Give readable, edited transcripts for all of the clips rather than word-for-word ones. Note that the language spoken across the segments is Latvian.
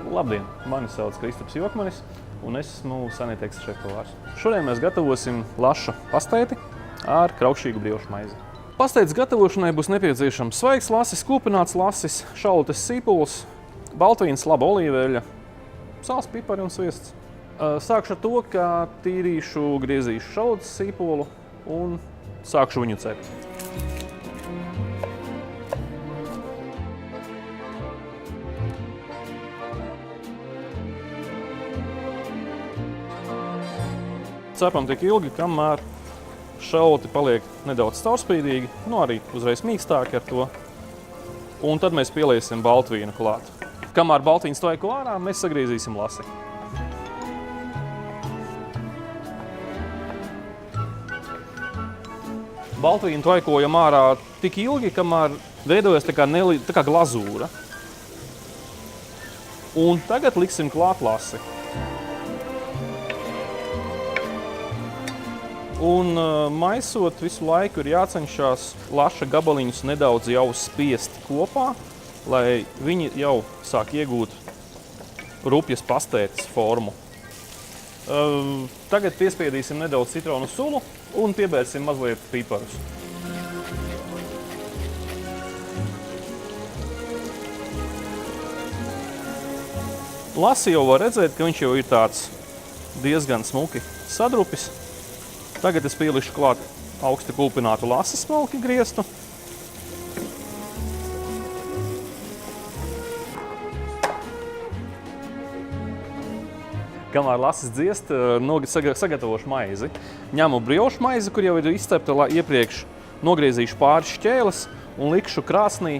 Labdien! Mani sauc Kristaps Jokmanis un es esmu Saniteks šefpavārs. Šodien mēs gatavosim laša pasteiti ar kraukšķīgu briošu maizi. Pasteites gatavošanai būs nepieciešams svaigs lasis, kūpināts lasis, šalutes sīpols, baltvīns, laba olīveļa, sāls, pipari un sviests. Sākšu ar to, ka tīrīšu, griezīšu šalutes sīpolu un sākšu viņu cept. Cepam tik ilgi, kamēr šalti paliek nedaudz caurspīdīgi, arī uzreiz mīkstāki ar to. Un tad mēs pieliesim baltvīnu klāt. Kamēr baltvīns tvaiko ārā, mēs sagriezīsim lasi. Baltvīnu tvaikojam ārā tik ilgi, kamēr veidojas tā kā glazūra. Un tagad liksim klāt lasi. Un maisot visu laiku ir jācenšas laša gabaliņus nedaudz jau spiest kopā, lai viņi jau sāk iegūt rupjas pasteites formu. Tagad piespiedīsim nedaudz citronu sulu un piebērsim mazliet piparus. Lasi jau var redzēt, ka viņš jau ir tāds diezgan smuki sadrupis. Tagad es pielišu klāt augsti kūpinātu lasis smalki grieztu. Kamēr lasis dziest, sagatavošu maizi. Ņemu briošu maizi, kur jau ir izcepta iepriekš, nogriezīšu pāris šķēles un likšu krāsnī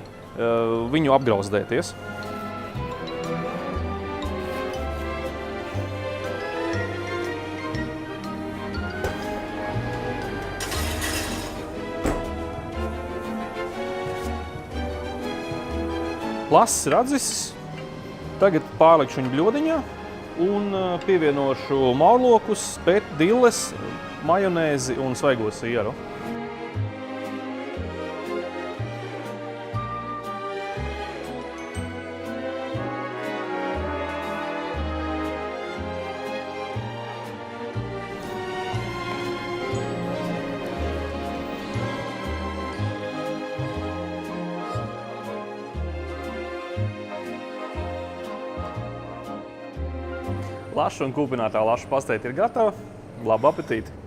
viņu apgrauzdēties. Lasis ir atdzisis, tagad pārlikšu viņu bļodiņā un pievienošu maurlokus, dilles, majonēzi un svaigo sieru. Laša un kūpinātā laša pasteite ir gatava. Labu apetīti!